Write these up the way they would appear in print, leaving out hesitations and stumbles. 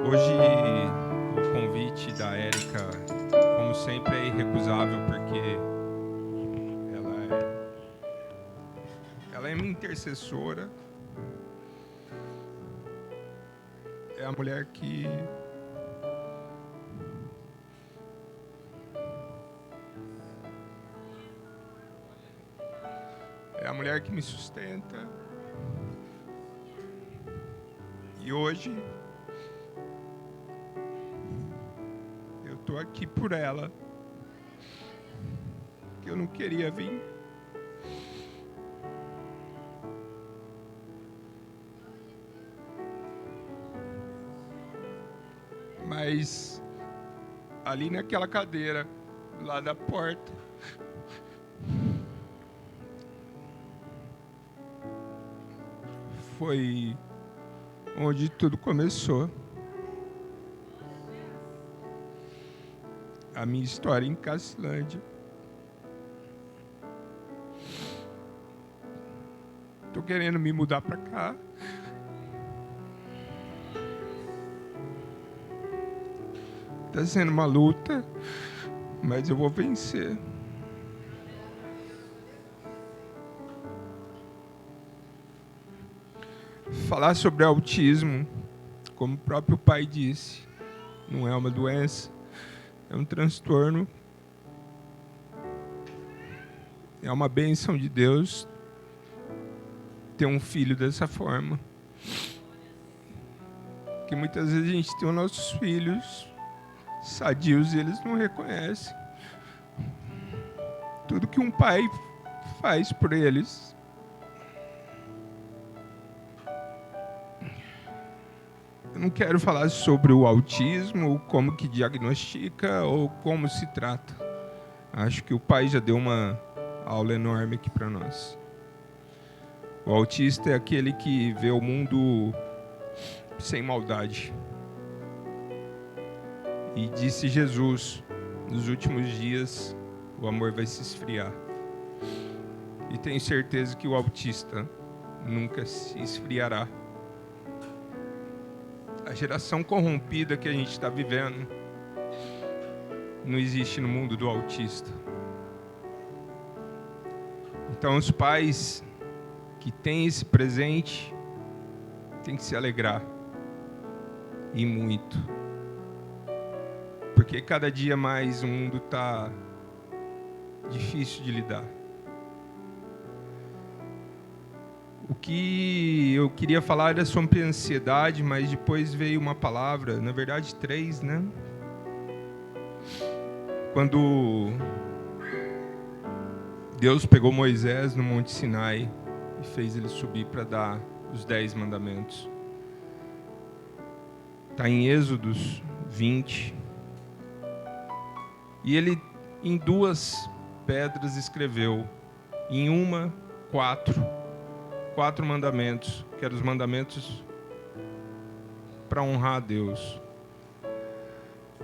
Hoje o convite da Érica, como sempre, é irrecusável, porque ela é minha intercessora, é a mulher que me sustenta. E hoje eu estou aqui por ela, que eu não queria vir. Mas ali naquela cadeira, lá da porta, foi onde tudo começou. A minha história em Cacilândia. Tô querendo me mudar para cá. Tá sendo uma luta, mas eu vou vencer. Falar sobre autismo, como o próprio pai disse, não é uma doença, é um transtorno. É uma bênção de Deus ter um filho dessa forma. Que muitas vezes a gente tem os nossos filhos sadios e eles não reconhecem tudo que um pai faz por eles. Eu não quero falar sobre o autismo, como que diagnostica ou como se trata. Acho que o pai já deu uma aula enorme aqui para nós. O autista é aquele que vê o mundo sem maldade. E disse Jesus, nos últimos dias o amor vai se esfriar. E tenho certeza que o autista nunca se esfriará. A geração corrompida que a gente está vivendo não existe no mundo do autista. Então os pais que têm esse presente têm que se alegrar. E muito. Porque cada dia mais o mundo está difícil de lidar. O que eu queria falar era sobre ansiedade, mas depois veio uma palavra, na verdade 3, né? Quando Deus pegou Moisés no Monte Sinai e fez ele subir para dar os 10 mandamentos. Está em Êxodos 20. E ele, em 2 pedras, escreveu, em uma, 4 mandamentos, que eram os mandamentos para honrar a Deus.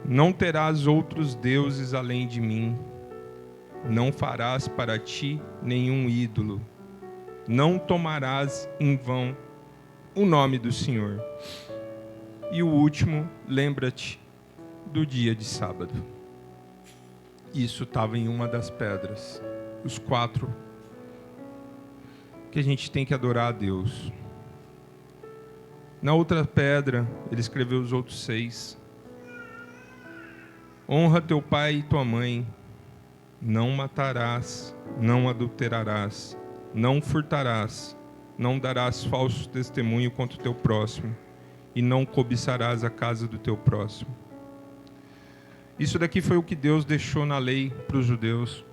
Não terás outros deuses além de mim. Não farás para ti nenhum ídolo. Não tomarás em vão o nome do Senhor. E o último, lembra-te do dia de sábado. Isso estava em uma das pedras. Os 4 que a gente tem que adorar a Deus. Na outra pedra, ele escreveu os outros 6. Honra teu pai e tua mãe. Não matarás, não adulterarás, não furtarás, não darás falso testemunho contra o teu próximo e não cobiçarás a casa do teu próximo. Isso daqui foi o que Deus deixou na lei para os judeus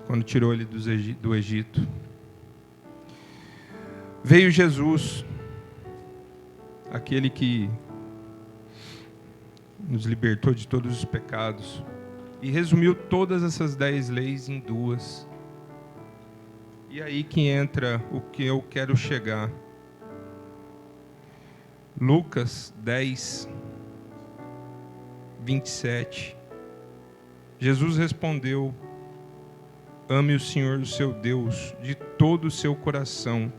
quando tirou ele do Egito. Veio Jesus, aquele que nos libertou de todos os pecados, e resumiu todas essas 10 leis em 2. E aí que entra o que eu quero chegar. Lucas 10, 27. Jesus respondeu: ame o Senhor, o seu Deus, de todo o seu coração,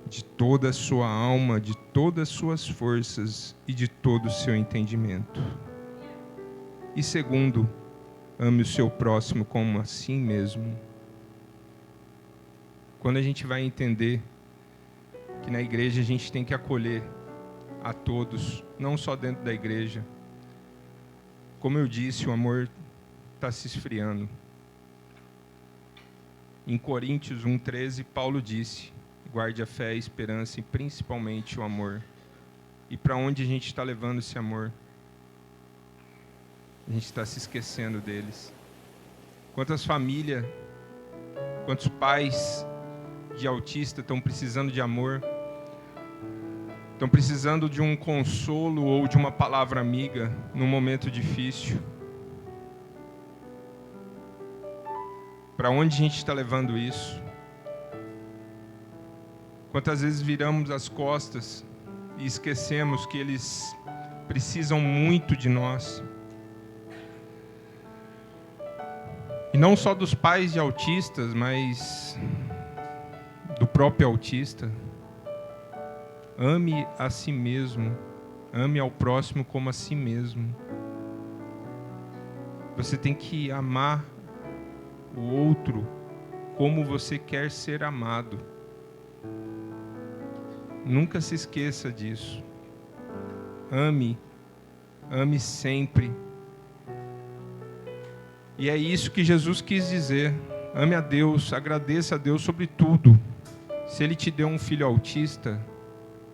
de toda a sua alma, de todas as suas forças e de todo o seu entendimento. E segundo, ame o seu próximo como a si mesmo. Quando a gente vai entender que na igreja a gente tem que acolher a todos, não só dentro da igreja. Como eu disse, o amor está se esfriando. Em Coríntios 1,13, Paulo disse: guarde a fé, a esperança e principalmente o amor. E para onde a gente está levando esse amor? A gente está se esquecendo deles. Quantas famílias, quantos pais de autista estão precisando de amor, estão precisando de um consolo ou de uma palavra amiga num momento difícil. Para onde a gente está levando isso? Quantas vezes viramos as costas e esquecemos que eles precisam muito de nós? E não só dos pais de autistas, mas do próprio autista. Ame a si mesmo. Ame ao próximo como a si mesmo. Você tem que amar o outro como você quer ser amado. Nunca se esqueça disso. Ame sempre. E é isso que Jesus quis dizer. Ame a Deus, agradeça a Deus sobre tudo. Se Ele te deu um filho autista,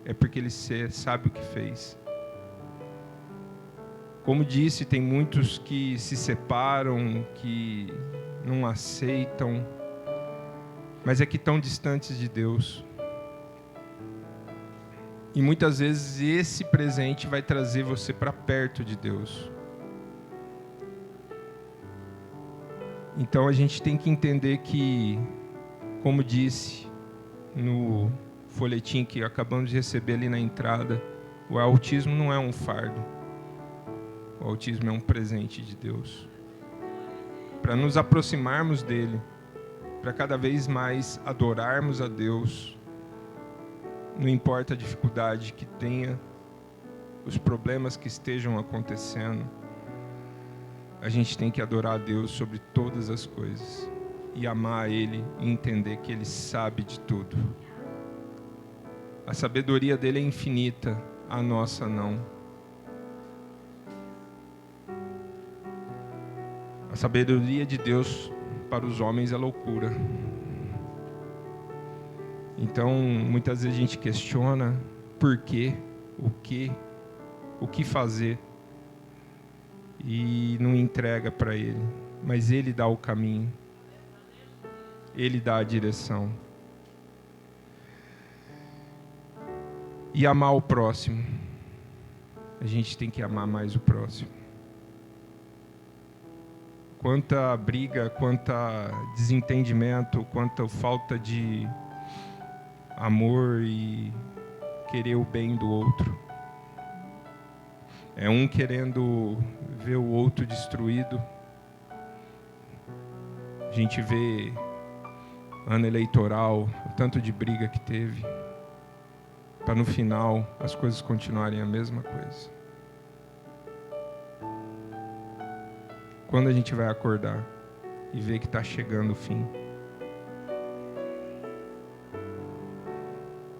é porque Ele sabe o que fez. Como disse, tem muitos que se separam, que não aceitam, mas é que estão distantes de Deus. E muitas vezes esse presente vai trazer você para perto de Deus. Então a gente tem que entender que, como disse no folhetim que acabamos de receber ali na entrada, o autismo não é um fardo. O autismo é um presente de Deus. Para nos aproximarmos dele, para cada vez mais adorarmos a Deus, não importa a dificuldade que tenha, os problemas que estejam acontecendo, a gente tem que adorar a Deus sobre todas as coisas e amar a Ele e entender que Ele sabe de tudo. A sabedoria dele é infinita, a nossa não. A sabedoria de Deus para os homens é loucura. Então, muitas vezes a gente questiona por quê, o que fazer, e não entrega para Ele. Mas Ele dá o caminho. Ele dá a direção. E amar o próximo. A gente tem que amar mais o próximo. Quanta briga, quanta desentendimento, quanta falta de amor e querer o bem do outro. É um querendo ver o outro destruído. A gente vê ano eleitoral, o tanto de briga que teve, para no final as coisas continuarem a mesma coisa. Quando a gente vai acordar e ver que está chegando o fim,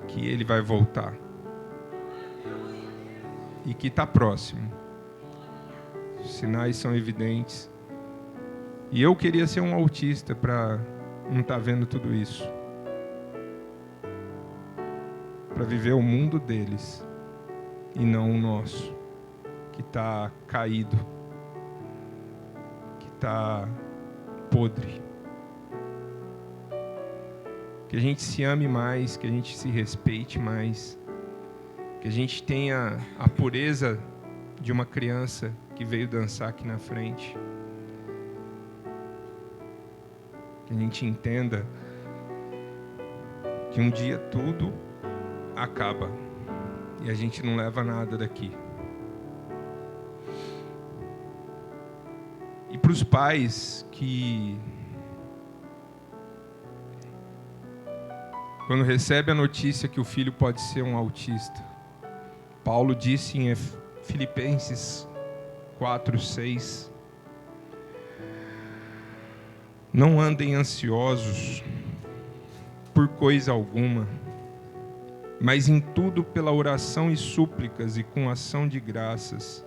que Ele vai voltar e que está próximo, os sinais são evidentes. E eu queria ser um autista para não estar vendo tudo isso, para viver o mundo deles e não o nosso, que está caído, que está podre. Que a gente se ame mais, que a gente se respeite mais, que a gente tenha a pureza de uma criança que veio dançar aqui na frente. Que a gente entenda que um dia tudo acaba e a gente não leva nada daqui. E para os pais que, quando recebe a notícia que o filho pode ser um autista. Paulo disse em Filipenses 4:6: não andem ansiosos por coisa alguma, mas em tudo pela oração e súplicas e com ação de graças,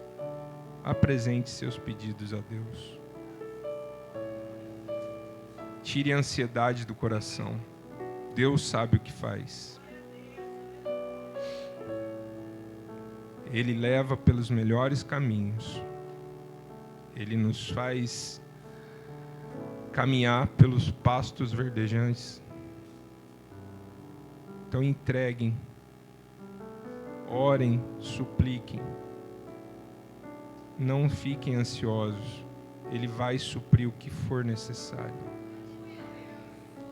apresente seus pedidos a Deus. Tire a ansiedade do coração. Deus sabe o que faz. Ele leva pelos melhores caminhos. Ele nos faz caminhar pelos pastos verdejantes. Então entreguem, orem, supliquem. Não fiquem ansiosos. Ele vai suprir o que for necessário.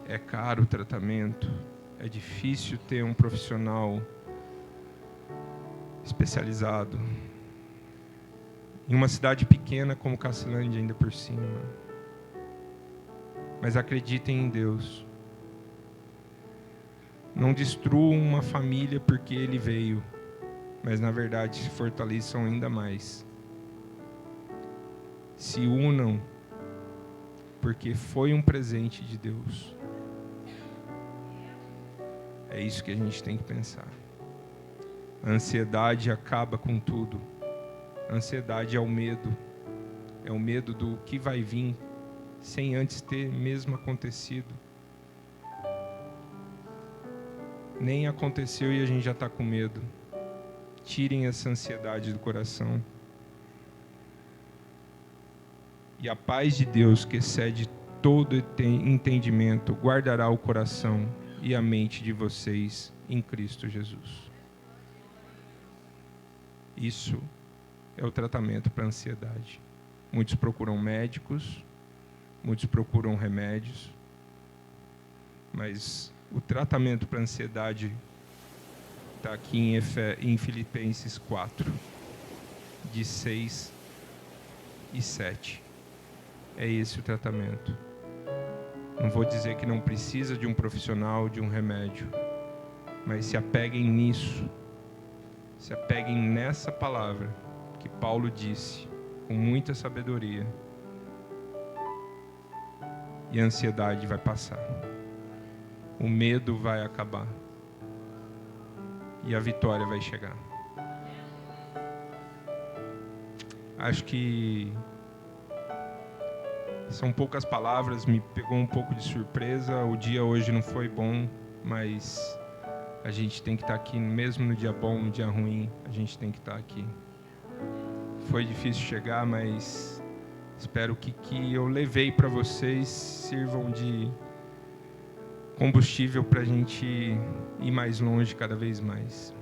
É caro o tratamento. É difícil ter um profissional especializado. Em uma cidade pequena como Cacilândia, ainda por cima. Mas acreditem em Deus. Não destruam uma família porque ele veio, mas na verdade se fortaleçam ainda mais. Se unam, porque foi um presente de Deus. É isso que a gente tem que pensar. A ansiedade acaba com tudo. A ansiedade é o medo. É o medo do que vai vir sem antes ter mesmo acontecido. Nem aconteceu e a gente já está com medo. Tirem essa ansiedade do coração. E a paz de Deus, que excede todo entendimento, guardará o coração e a mente de vocês em Cristo Jesus. Isso é o tratamento para a ansiedade. Muitos procuram médicos, muitos procuram remédios, mas o tratamento para a ansiedade está aqui em Filipenses 4, de 6 e 7. É esse o tratamento. Não vou dizer que não precisa de um profissional, de um remédio, mas se apeguem nisso. Se apeguem nessa palavra que Paulo disse, com muita sabedoria. E a ansiedade vai passar. O medo vai acabar. E a vitória vai chegar. Acho que são poucas palavras, me pegou um pouco de surpresa. O dia hoje não foi bom, mas a gente tem que estar aqui, mesmo no dia bom, no dia ruim, a gente tem que estar aqui. Foi difícil chegar, mas espero que eu levei para vocês sirvam de combustível para a gente ir mais longe cada vez mais.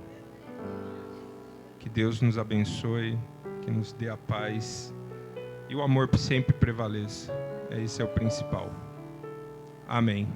Que Deus nos abençoe, que nos dê a paz e o amor sempre prevaleça. Esse é o principal. Amém.